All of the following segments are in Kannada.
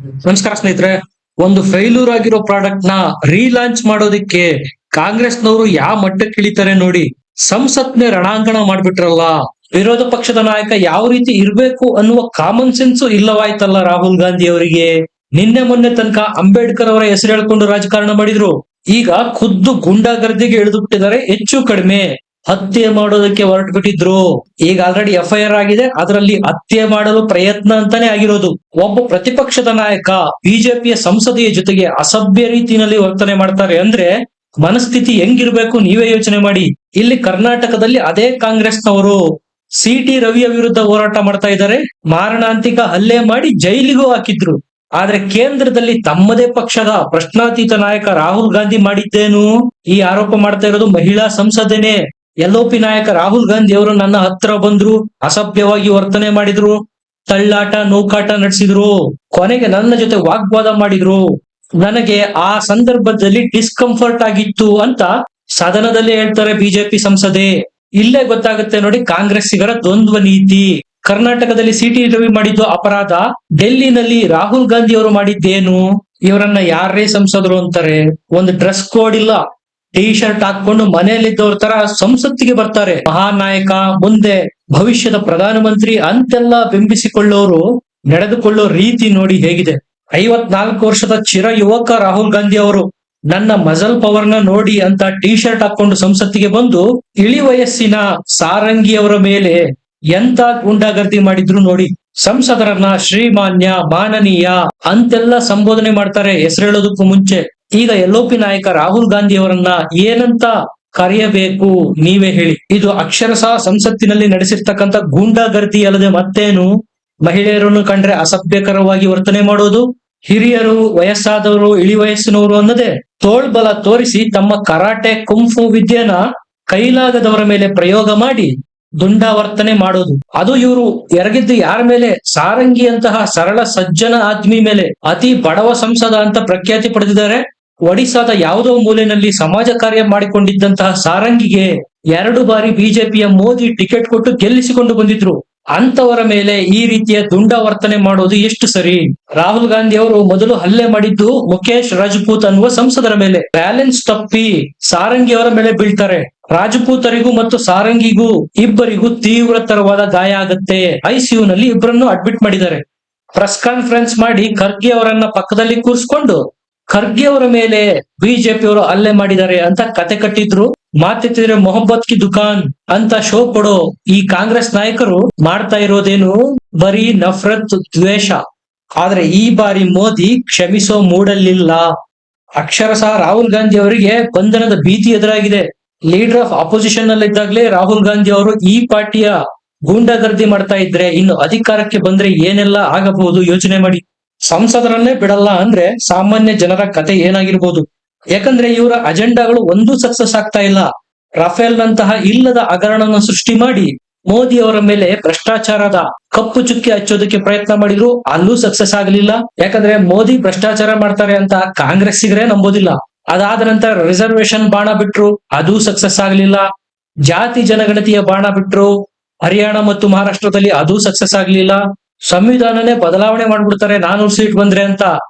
ನಮಸ್ಕಾರ ಸ್ನೇಹಿತರೆ. ಒಂದು ಫೇಲ್ಯೂರ್ ಆಗಿರೋ ಪ್ರಾಡಕ್ಟ್ ನ ರೀಲಾಂಚ್ ಮಾಡೋದಿಕ್ಕೆ ಕಾಂಗ್ರೆಸ್ನವರು ಯಾವ ಮಟ್ಟಕ್ಕೆ ಇಳಿತಾರೆ ನೋಡಿ. ಸಂಸತ್ನೆ ರಣಾಂಗಣ ಮಾಡ್ಬಿಟ್ರಲ್ಲ. ವಿರೋಧ ಪಕ್ಷದ ನಾಯಕ ಯಾವ ರೀತಿ ಇರ್ಬೇಕು ಅನ್ನುವ ಕಾಮನ್ ಸೆನ್ಸ್ ಇಲ್ಲವಾಯ್ತಲ್ಲ ರಾಹುಲ್ ಗಾಂಧಿ ಅವರಿಗೆ. ನಿನ್ನೆ ಮೊನ್ನೆ ತನಕ ಅಂಬೇಡ್ಕರ್ ಅವರ ಹೆಸರು ಹೇಳ್ಕೊಂಡು ರಾಜಕಾರಣ ಮಾಡಿದ್ರು. ಈಗ ಖುದ್ದು ಗುಂಡಾಗರ್ದಿಗೆ ಇಳಿದು ಬಿಟ್ಟಿದ್ದಾರೆ. ಹೆಚ್ಚು ಕಡಿಮೆ ಹತ್ಯೆ ಮಾಡೋದಕ್ಕೆ ಹೊರಟು ಬಿಟ್ಟಿದ್ರು. ಈಗ ಆಲ್ರೆಡಿ FIR ಆಗಿದೆ. ಅದರಲ್ಲಿ ಹತ್ಯೆ ಮಾಡಲು ಪ್ರಯತ್ನ ಅಂತಾನೆ ಆಗಿರೋದು. ಒಬ್ಬ ಪ್ರತಿಪಕ್ಷದ ನಾಯಕ ಬಿಜೆಪಿಯ ಸಂಸದೀಯ ಜೊತೆಗೆ ಅಸಭ್ಯ ರೀತಿಯಲ್ಲಿ ವರ್ತನೆ ಮಾಡ್ತಾರೆ ಅಂದ್ರೆ ಮನಸ್ಥಿತಿ ಹೆಂಗಿರ್ಬೇಕು ನೀವೇ ಯೋಚನೆ ಮಾಡಿ. ಇಲ್ಲಿ ಕರ್ನಾಟಕದಲ್ಲಿ ಅದೇ ಕಾಂಗ್ರೆಸ್ನವರು CT ರವಿಯ ವಿರುದ್ಧ ಹೋರಾಟ ಮಾಡ್ತಾ ಇದ್ದಾರೆ. ಮಾರಣಾಂತಿಕ ಹಲ್ಲೆ ಮಾಡಿ ಜೈಲಿಗೂ ಹಾಕಿದ್ರು. ಆದ್ರೆ ಕೇಂದ್ರದಲ್ಲಿ ತಮ್ಮದೇ ಪಕ್ಷದ ಪ್ರಶ್ನಾತೀತ ನಾಯಕ ರಾಹುಲ್ ಗಾಂಧಿ ಮಾಡಿದ್ದೇನು? ಈ ಆರೋಪ ಮಾಡ್ತಾ ಇರೋದು ಮಹಿಳಾ ಸಂಸದನೇ. LOP ನಾಯಕ ರಾಹುಲ್ ಗಾಂಧಿ ಅವರು ನನ್ನ ಹತ್ರ ಬಂದ್ರು, ಅಸಭ್ಯವಾಗಿ ವರ್ತನೆ ಮಾಡಿದ್ರು, ತಳ್ಳಾಟ ನೌಕಾಟ ನಡೆಸಿದ್ರು, ಕೊನೆಗೆ ನನ್ನ ಜೊತೆ ವಾಗ್ವಾದ ಮಾಡಿದ್ರು. ನನಗೆ ಆ ಸಂದರ್ಭದಲ್ಲಿ ಡಿಸ್ಕಂಫರ್ಟ್ ಆಗಿತ್ತು ಅಂತ ಸದನದಲ್ಲಿ ಹೇಳ್ತಾರೆ ಬಿಜೆಪಿ ಸಂಸದೆ. ಇಲ್ಲೇ ಗೊತ್ತಾಗುತ್ತೆ ನೋಡಿ ಕಾಂಗ್ರೆಸ್ಸಿಗರ ದ್ವಂದ್ವ ನೀತಿ. ಕರ್ನಾಟಕದಲ್ಲಿ CT ರವಿ ಮಾಡಿದ್ದು ಅಪರಾಧ, ಡೆಲ್ಲಿನಲ್ಲಿ ರಾಹುಲ್ ಗಾಂಧಿ ಅವರು ಮಾಡಿದ್ದೇನು? ಇವರನ್ನ ಯಾರೇ ಸಂಸದರು ಅಂತಾರೆ? ಒಂದು ಡ್ರೆಸ್ ಕೋಡ್ ಇಲ್ಲ, T ಶರ್ಟ್ ಹಾಕೊಂಡು ಮನೆಯಲ್ಲಿದ್ದವ್ರ ತರ ಸಂಸತ್ತಿಗೆ ಬರ್ತಾರೆ. ಮಹಾನ್ ನಾಯಕ, ಮುಂದೆ ಭವಿಷ್ಯದ ಪ್ರಧಾನಮಂತ್ರಿ ಅಂತೆಲ್ಲ ಬಿಂಬಿಸಿಕೊಳ್ಳೋರು ನಡೆದುಕೊಳ್ಳೋ ರೀತಿ ನೋಡಿ ಹೇಗಿದೆ. 54 ವರ್ಷದ ಚಿರ ಯುವಕ ರಾಹುಲ್ ಗಾಂಧಿ ಅವರು ನನ್ನ ಮಜಲ್ ಪವರ್ ನ ನೋಡಿ ಅಂತ T ಶರ್ಟ್ ಹಾಕೊಂಡು ಸಂಸತ್ತಿಗೆ ಬಂದು ಇಳಿ ವಯಸ್ಸಿನ ಸಾರಂಗಿ ಅವರ ಮೇಲೆ ಎಂತ ಗುಂಡಾಗರ್ದಿ ಮಾಡಿದ್ರು ನೋಡಿ. ಸಂಸದರನ್ನ ಶ್ರೀಮಾನ್ಯ, ಮಾನನೀಯ ಅಂತೆಲ್ಲ ಸಂಬೋಧನೆ ಮಾಡ್ತಾರೆ ಹೆಸರು ಹೇಳೋದಕ್ಕೂ ಮುಂಚೆ. ಈಗ LOP ನಾಯಕ ರಾಹುಲ್ ಗಾಂಧಿ ಅವರನ್ನ ಏನಂತ ಕರೆಯಬೇಕು ನೀವೇ ಹೇಳಿ? ಇದು ಅಕ್ಷರಶಃ ಸಂಸತ್ತಿನಲ್ಲಿ ನಡೆಸಿರ್ತಕ್ಕಂಥ ಗೂಂಡಾಗರ್ದಿ ಅಲ್ಲದೆ ಮತ್ತೇನು? ಮಹಿಳೆಯರನ್ನು ಕಂಡ್ರೆ ಅಸಭ್ಯಕರವಾಗಿ ವರ್ತನೆ ಮಾಡೋದು, ಹಿರಿಯರು, ವಯಸ್ಸಾದವರು, ಇಳಿ ವಯಸ್ಸಿನವರು ಅನ್ನದೇ ತೋಳ್ಬಲ ತೋರಿಸಿ ತಮ್ಮ ಕರಾಟೆ ಕುಂಫು ವಿದ್ಯೆನ ಕೈಲಾಗದವರ ಮೇಲೆ ಪ್ರಯೋಗ ಮಾಡಿ ದುಂಡಾವರ್ತನೆ ಮಾಡೋದು. ಅದು ಇವರು ಎರಗಿದ್ದು ಯಾರ ಮೇಲೆ? ಸಾರಂಗಿ ಅಂತಹ ಸರಳ ಸಜ್ಜನ ಆದ್ಮಿ ಮೇಲೆ. ಅತಿ ಬಡವ ಸಂಸದ ಅಂತ ಪ್ರಖ್ಯಾತಿ ಪಡೆದಿದ್ದಾರೆ. ಒಡಿಸಾದ ಯಾವುದೋ ಮೂಲೆಯಲ್ಲಿ ಸಮಾಜ ಕಾರ್ಯ ಮಾಡಿಕೊಂಡಿದ್ದಂತಹ ಸಾರಂಗಿಗೆ 2 ಬಾರಿ ಬಿಜೆಪಿಯ ಮೋದಿ ಟಿಕೆಟ್ ಕೊಟ್ಟು ಗೆಲ್ಲಿಸಿಕೊಂಡು ಬಂದಿದ್ರು. ಅಂತವರ ಮೇಲೆ ಈ ರೀತಿಯ ದುಂಡಾವರ್ತನೆ ಮಾಡೋದು ಎಷ್ಟು ಸರಿ? ರಾಹುಲ್ ಗಾಂಧಿ ಅವರು ಮೊದಲು ಹಲ್ಲೆ ಮಾಡಿದ್ದು ಮುಖೇಶ್ ರಾಜಪೂತ್ ಅನ್ನುವ ಸಂಸದರ ಮೇಲೆ. ಬ್ಯಾಲೆನ್ಸ್ ತಪ್ಪಿ ಸಾರಂಗಿ ಅವರ ಮೇಲೆ ಬೀಳ್ತಾರೆ. ರಾಜಪೂತರಿಗೂ ಮತ್ತು ಸಾರಂಗಿಗೂ ಇಬ್ಬರಿಗೂ ತೀವ್ರತರವಾದ ಗಾಯ ಆಗತ್ತೆ. ICU ನಲ್ಲಿ ಇಬ್ಬರನ್ನು ಅಡ್ಮಿಟ್ ಮಾಡಿದ್ದಾರೆ. ಪ್ರೆಸ್ ಕಾನ್ಫರೆನ್ಸ್ ಮಾಡಿ ಖರ್ಗೆ ಅವರನ್ನ ಪಕ್ಕದಲ್ಲಿ ಕೂರಿಸ್ಕೊಂಡು ಖರ್ಗೆ ಅವರ ಮೇಲೆ ಬಿಜೆಪಿ ಅವರು ಹಲ್ಲೆ ಮಾಡಿದ್ದಾರೆ ಅಂತ ಕತೆ ಕಟ್ಟಿದ್ರು. ಮಾತೆತ್ತಿದ್ರೆ ಮೊಹಬ್ಬತ್ ಕಿ ದುಕಾನ್ ಅಂತ ಶೋ ಕೊಡೋ ಈ ಕಾಂಗ್ರೆಸ್ ನಾಯಕರು ಮಾಡ್ತಾ ಇರೋದೇನು? ಬರೀ ನಫರತ್, ದ್ವೇಷ. ಆದ್ರೆ ಈ ಬಾರಿ ಮೋದಿ ಕ್ಷಮಿಸೋ ಮೂಡಲ್ಲಿಲ್ಲ. ಅಕ್ಷರಶಃ ರಾಹುಲ್ ಗಾಂಧಿ ಅವರಿಗೆ ಬಂಧನದ ಭೀತಿ ಎದುರಾಗಿದೆ. ಲೀಡರ್ ಆಫ್ ಅಪೋಸಿಷನ್ ನಲ್ಲಿದ್ದಾಗಲೇ ರಾಹುಲ್ ಗಾಂಧಿ ಅವರು ಈ ಪಾರ್ಟಿಯ ಗೂಂಡಾಗರ್ದಿ ಮಾಡ್ತಾ ಇದ್ರೆ ಇನ್ನು ಅಧಿಕಾರಕ್ಕೆ ಬಂದ್ರೆ ಏನೆಲ್ಲ ಆಗಬಹುದು ಯೋಚನೆ ಮಾಡಿ. ಸಂಸದರನ್ನೇ ಬಿಡಲ್ಲ ಅಂದ್ರೆ ಸಾಮಾನ್ಯ ಜನರ ಕತೆ ಏನಾಗಿರ್ಬೋದು? ಯಾಕಂದ್ರೆ ಇವರ ಅಜೆಂಡಾಗಳು ಒಂದೂ ಸಕ್ಸಸ್ ಆಗ್ತಾ ಇಲ್ಲ. ರಫೇಲ್ ನಂತಹ ಇಲ್ಲದ ಹಗರಣನ ಸೃಷ್ಟಿ ಮಾಡಿ ಮೋದಿ ಅವರ ಮೇಲೆ ಭ್ರಷ್ಟಾಚಾರದ ಕಪ್ಪು ಚುಕ್ಕಿ ಹಚ್ಚೋದಕ್ಕೆ ಪ್ರಯತ್ನ ಮಾಡಿದ್ರು, ಅಲ್ಲೂ ಸಕ್ಸಸ್ ಆಗಲಿಲ್ಲ. ಯಾಕಂದ್ರೆ ಮೋದಿ ಭ್ರಷ್ಟಾಚಾರ ಮಾಡ್ತಾರೆ ಅಂತ ಕಾಂಗ್ರೆಸ್ಸಿಗರೇ ನಂಬೋದಿಲ್ಲ. ಅದಾದ ನಂತರ ರಿಸರ್ವೇಶನ್ ಬಾಣ ಬಿಟ್ರು, ಅದೂ ಸಕ್ಸಸ್ ಆಗಲಿಲ್ಲ. ಜಾತಿ ಜನಗಣತಿಯ ಬಾಣ ಬಿಟ್ರು, ಹರಿಯಾಣ ಮತ್ತು ಮಹಾರಾಷ್ಟ್ರದಲ್ಲಿ ಅದೂ ಸಕ್ಸಸ್ ಆಗ್ಲಿಲ್ಲ. ಸಂವಿಧಾನನೇ ಬದಲಾವಣೆ ಮಾಡ್ಬಿಡ್ತಾರೆ 400 ಸೀಟ್ ಬಂದ್ರೆ ಅಂತ.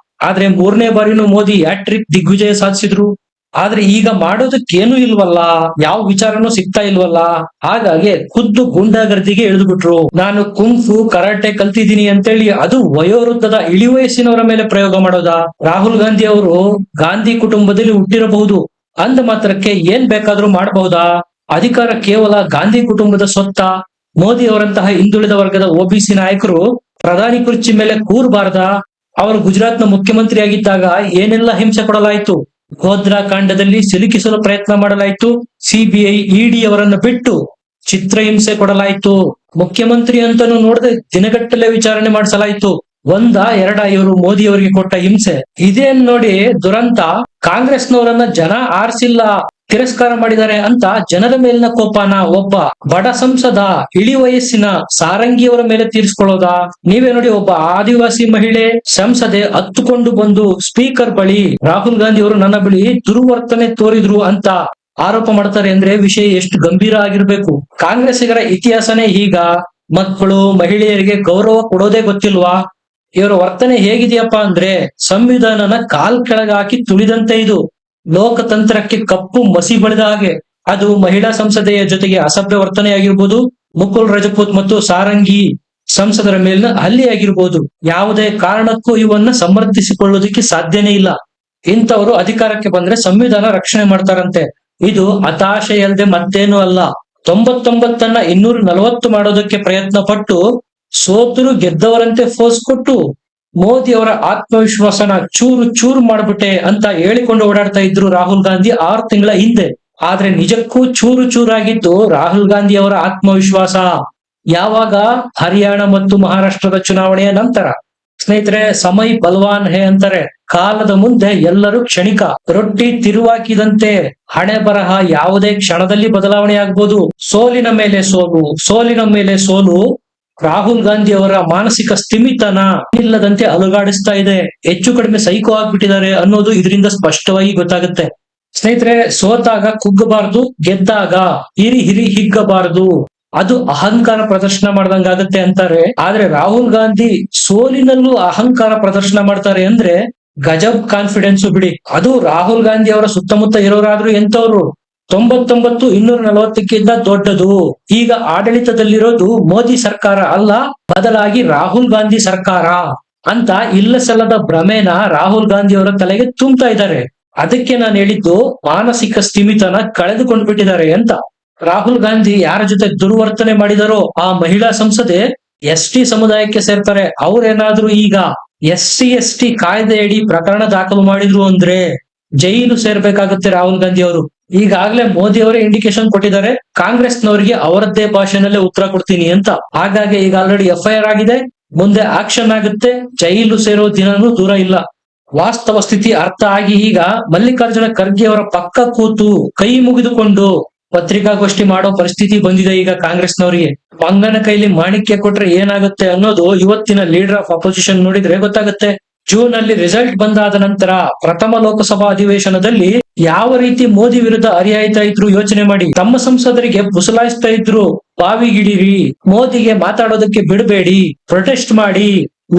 ಆದ್ರೆ 3ನೇ ಬಾರಿನೂ ಮೋದಿ ಹ್ಯಾಟ್ರಿಕ್ ದಿಗ್ವಿಜಯ ಸಾಧಿಸಿದ್ರು. ಆದ್ರೆ ಈಗ ಮಾಡೋದಕ್ಕೇನು ಇಲ್ವಲ್ಲ, ಯಾವ ವಿಚಾರನೂ ಸಿಗ್ತಾ ಇಲ್ವಲ್ಲ. ಹಾಗಾಗಿ ಖುದ್ದು ಗುಂಡಾಗರ್ದಿಗೆ ಇಳಿದು ಬಿಟ್ರು. ನಾನು ಕುಂಫು ಕರಾಟೆ ಕಲ್ತಿದ್ದೀನಿ ಅಂತೇಳಿ ಅದು ವಯೋವೃದ್ಧದ ಇಳಿ ವಯಸ್ಸಿನವರ ಮೇಲೆ ಪ್ರಯೋಗ ಮಾಡೋದಾ? ರಾಹುಲ್ ಗಾಂಧಿ ಅವರು ಗಾಂಧಿ ಕುಟುಂಬದಲ್ಲಿ ಹುಟ್ಟಿರಬಹುದು, ಅಂದ ಮಾತ್ರಕ್ಕೆ ಏನ್ ಬೇಕಾದ್ರೂ ಮಾಡಬಹುದಾ? ಅಧಿಕಾರ ಕೇವಲ ಗಾಂಧಿ ಕುಟುಂಬದ ಸೊತ್ತ? ಮೋದಿ ಅವರಂತಹ ಹಿಂದುಳಿದ ವರ್ಗದ OBC ನಾಯಕರು ಪ್ರಧಾನಿ ಕುರ್ಚಿ ಮೇಲೆ ಕೂರಬಾರ್ದ? ಅವರು ಗುಜರಾತ್ನ ಮುಖ್ಯಮಂತ್ರಿ ಆಗಿದ್ದಾಗ ಏನೆಲ್ಲ ಹಿಂಸೆ ಕೊಡಲಾಯಿತು? ಗೋಧ್ರಾ ಕಾಂಡದಲ್ಲಿ ಸಿಲುಕಿಸಲು ಪ್ರಯತ್ನ ಮಾಡಲಾಯಿತು. CBI ED ಅವರನ್ನು ಬಿಟ್ಟು ಚಿತ್ರಹಿಂಸೆ ಕೊಡಲಾಯಿತು. ಮುಖ್ಯಮಂತ್ರಿ ಅಂತಾನು ನೋಡದೆ ದಿನಗಟ್ಟಲೆ ವಿಚಾರಣೆ ಮಾಡಿಸಲಾಯಿತು. 1, 2 ಇವರು ಮೋದಿ ಅವರಿಗೆ ಕೊಟ್ಟ ಹಿಂಸೆ ಇದೇನ್ ನೋಡಿ ದುರಂತ. ಕಾಂಗ್ರೆಸ್ನವರನ್ನ ಜನ ಆರಿಸಿಲ್ಲ, ತಿರಸ್ಕಾರ ಮಾಡಿದ್ದಾರೆ ಅಂತ ಜನರ ಮೇಲಿನ ಕೋಪನ ಒಬ್ಬ ಬಡ ಸಂಸದ ಇಳಿ ವಯಸ್ಸಿನ ಸಾರಂಗಿಯವರ ಮೇಲೆ ತೀರಿಸ್ಕೊಳ್ಳೋದಾ? ನೀವೇ ನೋಡಿ, ಒಬ್ಬ ಆದಿವಾಸಿ ಮಹಿಳೆ ಸಂಸದೆ ಹತ್ತುಕೊಂಡು ಬಂದು ಸ್ಪೀಕರ್ ಬಳಿ ರಾಹುಲ್ ಗಾಂಧಿ ಅವರು ನನ್ನ ಬಳಿ ದುರ್ವರ್ತನೆ ತೋರಿದ್ರು ಅಂತ ಆರೋಪ ಮಾಡ್ತಾರೆ ಅಂದ್ರೆ ವಿಷಯ ಎಷ್ಟು ಗಂಭೀರ ಆಗಿರ್ಬೇಕು. ಕಾಂಗ್ರೆಸ್ಸಿಗರ ಇತಿಹಾಸನೇ ಈಗ. ಮಕ್ಕಳು, ಮಹಿಳೆಯರಿಗೆ ಗೌರವ ಕೊಡೋದೇ ಗೊತ್ತಿಲ್ವಾ? ಇವರ ವರ್ತನೆ ಹೇಗಿದೆಯಪ್ಪ ಅಂದ್ರೆ ಸಂವಿಧಾನನ ಕಾಲ್ ಕೆಳಗೆ ಹಾಕಿ ತುಳಿದಂತೆ ಇದು. ಲೋಕತಂತ್ರಕ್ಕೆ ಕಪ್ಪು ಮಸಿ ಬಳಿದ ಹಾಗೆ. ಅದು ಮಹಿಳಾ ಸಂಸದೆಯ ಜೊತೆಗೆ ಅಸಭ್ಯ ವರ್ತನೆ ಆಗಿರ್ಬೋದು, ಮುಕುಲ್ ರಜಪೂತ್ ಮತ್ತು ಸಾರಂಗಿ ಸಂಸದರ ಮೇಲಿನ ಹಲ್ಲೆ ಆಗಿರ್ಬೋದು. ಯಾವುದೇ ಕಾರಣಕ್ಕೂ ಇವನ್ನ ಸಮರ್ಥಿಸಿಕೊಳ್ಳೋದಕ್ಕೆ ಸಾಧ್ಯನೇ ಇಲ್ಲ. ಇಂಥವರು ಅಧಿಕಾರಕ್ಕೆ ಬಂದ್ರೆ ಸಂವಿಧಾನ ರಕ್ಷಣೆ ಮಾಡ್ತಾರಂತೆ. ಇದು ಹತಾಶೆ ಅಲ್ಲದೆ ಮತ್ತೇನು ಅಲ್ಲ. 99ನ್ನ 240 ಮಾಡೋದಕ್ಕೆ ಪ್ರಯತ್ನ ಪಟ್ಟು ಸೋತರು ಗೆದ್ದವರಂತೆ ಫೋರ್ಸ್ ಕೊಟ್ಟು ಮೋದಿ ಅವರ ಆತ್ಮವಿಶ್ವಾಸನ ಚೂರು ಚೂರು ಮಾಡ್ಬಿಟ್ಟೆ ಅಂತ ಹೇಳಿಕೊಂಡು ಓಡಾಡ್ತಾ ಇದ್ರು ರಾಹುಲ್ ಗಾಂಧಿ 6 ತಿಂಗಳ ಹಿಂದೆ. ಆದ್ರೆ ನಿಜಕ್ಕೂ ಚೂರು ಚೂರಾಗಿದ್ದು ರಾಹುಲ್ ಗಾಂಧಿ ಅವರ ಆತ್ಮವಿಶ್ವಾಸ ಯಾವಾಗ? ಹರಿಯಾಣ ಮತ್ತು ಮಹಾರಾಷ್ಟ್ರದ ಚುನಾವಣೆಯ ನಂತರ. ಸ್ನೇಹಿತರೆ, ಸಮಯ್ ಬಲ್ವಾನ್ ಹೇ ಅಂತಾರೆ. ಕಾಲದ ಮುಂದೆ ಎಲ್ಲರೂ ಕ್ಷಣಿಕ. ರೊಟ್ಟಿ ತಿರುವಾಕಿದಂತೆ ಹಣೆ ಬರಹ ಯಾವುದೇ ಕ್ಷಣದಲ್ಲಿ ಬದಲಾವಣೆ ಆಗ್ಬೋದು. ಸೋಲಿನ ಮೇಲೆ ಸೋಲು, ಸೋಲಿನ ಮೇಲೆ ಸೋಲು ರಾಹುಲ್ ಗಾಂಧಿ ಅವರ ಮಾನಸಿಕ ಸ್ಥಿಮಿತನ ಇಲ್ಲದಂತೆ ಅಲುಗಾಡಿಸ್ತಾ ಇದೆ. ಹೆಚ್ಚು ಕಡಿಮೆ ಸೈಕೋ ಆಗ್ಬಿಟ್ಟಿದ್ದಾರೆ ಅನ್ನೋದು ಇದರಿಂದ ಸ್ಪಷ್ಟವಾಗಿ ಗೊತ್ತಾಗುತ್ತೆ. ಸ್ನೇಹಿತರೆ, ಸೋತಾಗ ಕುಗ್ಗಬಾರದು, ಗೆದ್ದಾಗ ಹಿರಿ ಹಿರಿ ಹಿಗ್ಗಬಾರದು. ಅದು ಅಹಂಕಾರ ಪ್ರದರ್ಶನ ಮಾಡ್ದಂಗಾಗತ್ತೆ ಅಂತಾರೆ. ಆದ್ರೆ ರಾಹುಲ್ ಗಾಂಧಿ ಸೋಲಿನಲ್ಲೂ ಅಹಂಕಾರ ಪ್ರದರ್ಶನ ಮಾಡ್ತಾರೆ ಅಂದ್ರೆ ಗಜಬ್ ಕಾನ್ಫಿಡೆನ್ಸ್ ಬಿಡಿ. ಅದು ರಾಹುಲ್ ಗಾಂಧಿ ಅವರ ಸುತ್ತಮುತ್ತ ಇರೋರಾದ್ರೂ ಎಂತವ್ರು? 99 240ಕ್ಕಿಂತ ದೊಡ್ಡದು. ಈಗ ಆಡಳಿತದಲ್ಲಿರೋದು ಮೋದಿ ಸರ್ಕಾರ ಅಲ್ಲ, ಬದಲಾಗಿ ರಾಹುಲ್ ಗಾಂಧಿ ಸರ್ಕಾರ ಅಂತ ಇಲ್ಲ ಸಲ್ಲದ ಭ್ರಮೆನ ರಾಹುಲ್ ಗಾಂಧಿ ಅವರ ತಲೆಗೆ ತುಂಬ್ತಾ ಇದ್ದಾರೆ. ಅದಕ್ಕೆ ನಾನು ಹೇಳಿದ್ದು ಮಾನಸಿಕ ಸ್ಥಿಮಿತನ ಕಳೆದುಕೊಂಡ್ಬಿಟ್ಟಿದ್ದಾರೆ ಅಂತ. ರಾಹುಲ್ ಗಾಂಧಿ ಯಾರ ಜೊತೆ ದುರ್ವರ್ತನೆ ಮಾಡಿದಾರೋ ಆ ಮಹಿಳಾ ಸಂಸದೆ ST ಸಮುದಾಯಕ್ಕೆ ಸೇರ್ತಾರೆ. ಅವ್ರೇನಾದ್ರೂ ಈಗ SC/ST ಕಾಯ್ದೆಯಡಿ ಪ್ರಕರಣ ದಾಖಲು ಮಾಡಿದ್ರು ಅಂದ್ರೆ ಜೈಲು ಸೇರ್ಬೇಕಾಗುತ್ತೆ ರಾಹುಲ್ ಗಾಂಧಿ ಅವರು. ಈಗಾಗಲೇ ಮೋದಿ ಅವರೇ ಇಂಡಿಕೇಶನ್ ಕೊಟ್ಟಿದ್ದಾರೆ, ಕಾಂಗ್ರೆಸ್ನವರಿಗೆ ಅವರದ್ದೇ ಭಾಷೆನಲ್ಲೇ ಉತ್ತರ ಕೊಡ್ತೀನಿ ಅಂತ. ಹಾಗಾಗಿ ಈಗ ಆಲ್ರೆಡಿ FIR ಆಗಿದೆ, ಮುಂದೆ ಆಕ್ಷನ್ ಆಗುತ್ತೆ. ಜೈಲು ಸೇರೋ ದಿನನೂ ದೂರ ಇಲ್ಲ. ವಾಸ್ತವ ಸ್ಥಿತಿ ಅರ್ಥ ಆಗಿ ಈಗ ಮಲ್ಲಿಕಾರ್ಜುನ ಖರ್ಗೆ ಅವರ ಪಕ್ಕ ಕೂತು ಕೈ ಮುಗಿದುಕೊಂಡು ಪತ್ರಿಕಾಗೋಷ್ಠಿ ಮಾಡೋ ಪರಿಸ್ಥಿತಿ ಬಂದಿದೆ ಈಗ ಕಾಂಗ್ರೆಸ್ನವರಿಗೆ. ಮಂಗನ ಕೈಲಿ ಮಾಣಿಕ್ಯ ಕೊಟ್ರೆ ಏನಾಗುತ್ತೆ ಅನ್ನೋದು ಇವತ್ತಿನ ಲೀಡರ್ ಆಫ್ ಅಪೋಸಿಷನ್ ನೋಡಿದ್ರೆ ಗೊತ್ತಾಗುತ್ತೆ. ಜೂನ್ ಅಲ್ಲಿ ರಿಸಲ್ಟ್ ಬಂದಾದ ನಂತರ ಪ್ರಥಮ ಲೋಕಸಭಾ ಅಧಿವೇಶನದಲ್ಲಿ ಯಾವ ರೀತಿ ಮೋದಿ ವಿರುದ್ಧ ಹರಿಹಾಯ್ತಾ ಇದ್ರು ಯೋಚನೆ ಮಾಡಿ. ತಮ್ಮ ಸಂಸದರಿಗೆ ಬುಸಲಾಯಿಸ್ತಾ ಇದ್ರು, ಬಾವಿಗಿಡಿರಿ, ಮೋದಿಗೆ ಮಾತಾಡೋದಕ್ಕೆ ಬಿಡಬೇಡಿ, ಪ್ರೊಟೆಸ್ಟ್ ಮಾಡಿ,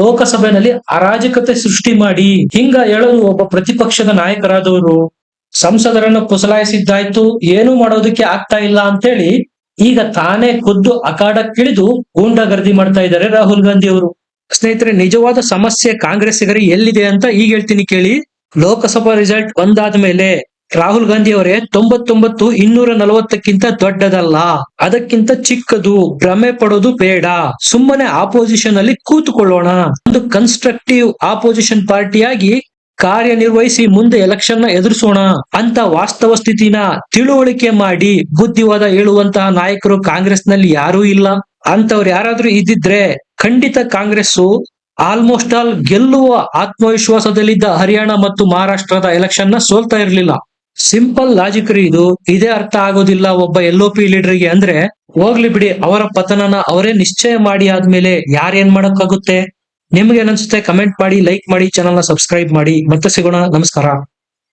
ಲೋಕಸಭೆಯಲ್ಲಿ ಅರಾಜಕತೆ ಸೃಷ್ಟಿ ಮಾಡಿ, ಹಿಂಗ ಹೇಳೋದು ಒಬ್ಬ ಪ್ರತಿಪಕ್ಷದ ನಾಯಕರಾದವರು. ಸಂಸದರನ್ನು ಪುಸಲಾಯಿಸಿದ್ದಾಯ್ತು, ಏನೂ ಮಾಡೋದಕ್ಕೆ ಆಗ್ತಾ ಇಲ್ಲ ಅಂತೇಳಿ ಈಗ ತಾನೇ ಖುದ್ದು ಅಖಾಡಕ್ಕಿಳಿದು ಗೂಂಡಾಗರ್ದಿ ಮಾಡ್ತಾ ಇದ್ದಾರೆ ರಾಹುಲ್ ಗಾಂಧಿ ಅವರು. ಸ್ನೇಹಿತರೆ, ನಿಜವಾದ ಸಮಸ್ಯೆ ಕಾಂಗ್ರೆಸ್ಸಿಗರಿಗೆ ಎಲ್ಲಿದೆ ಅಂತ ಈಗ ಹೇಳ್ತೀನಿ ಕೇಳಿ. ಲೋಕಸಭಾ ರಿಸಲ್ಟ್ ಬಂದಾದ ಮೇಲೆ ರಾಹುಲ್ ಗಾಂಧಿ ಅವರೇ 99 240ಕ್ಕಿಂತ ದೊಡ್ಡದಲ್ಲ, ಅದಕ್ಕಿಂತ ಚಿಕ್ಕದು, ಭ್ರಮೆ ಪಡೋದು ಬೇಡ, ಸುಮ್ಮನೆ ಆಪೋಸಿಷನ್ ಅಲ್ಲಿ ಕೂತುಕೊಳ್ಳೋಣ, ಒಂದು ಕನ್ಸ್ಟ್ರಕ್ಟಿವ್ ಆಪೋಸಿಷನ್ ಪಾರ್ಟಿಯಾಗಿ ಕಾರ್ಯನಿರ್ವಹಿಸಿ ಮುಂದೆ ಎಲೆಕ್ಷನ್ ನ ಎದುರಿಸೋಣ ಅಂತ ವಾಸ್ತವ ಸ್ಥಿತಿನ ತಿಳುವಳಿಕೆ ಮಾಡಿ ಬುದ್ಧಿವಾದ ಹೇಳುವಂತಹ ನಾಯಕರು ಕಾಂಗ್ರೆಸ್ ನಲ್ಲಿ ಯಾರೂ ಇಲ್ಲ. ಅಂತವ್ರು ಯಾರಾದ್ರೂ ಇದ್ದಿದ್ರೆ ಖಂಡಿತ ಕಾಂಗ್ರೆಸ್ ಆಲ್ಮೋಸ್ಟ್ ಆಲ್ ಗೆಲ್ಲುವ ಆತ್ಮವಿಶ್ವಾಸದಲ್ಲಿದ್ದ ಹರಿಯಾಣ ಮತ್ತು ಮಹಾರಾಷ್ಟ್ರದ ಎಲೆಕ್ಷನ್ ನ ಸೋಲ್ತಾ ಇರ್ಲಿಲ್ಲ. ಸಿಂಪಲ್ ಲಾಜಿಕ್ ರೀ ಇದು. ಇದೇ ಅರ್ಥ ಆಗೋದಿಲ್ಲ ಒಬ್ಬ LOP ಲೀಡರ್ಗೆ ಅಂದ್ರೆ ಹೋಗ್ಲಿ ಬಿಡಿ, ಅವರ ಪತನನ ಅವರೇ ನಿಶ್ಚಯ ಮಾಡಿ ಆದ್ಮೇಲೆ ಯಾರೇನ್ ಮಾಡಕ್ಕಾಗುತ್ತೆ? ನಿಮ್ಗೆ ಏನನ್ಸುತ್ತೆ ಕಮೆಂಟ್ ಮಾಡಿ, ಲೈಕ್ ಮಾಡಿ, ಚಾನಲ್ ನ ಸಬ್ಸ್ಕ್ರೈಬ್ ಮಾಡಿ. ಮತ್ತೆ ಸಿಗೋಣ. ನಮಸ್ಕಾರ.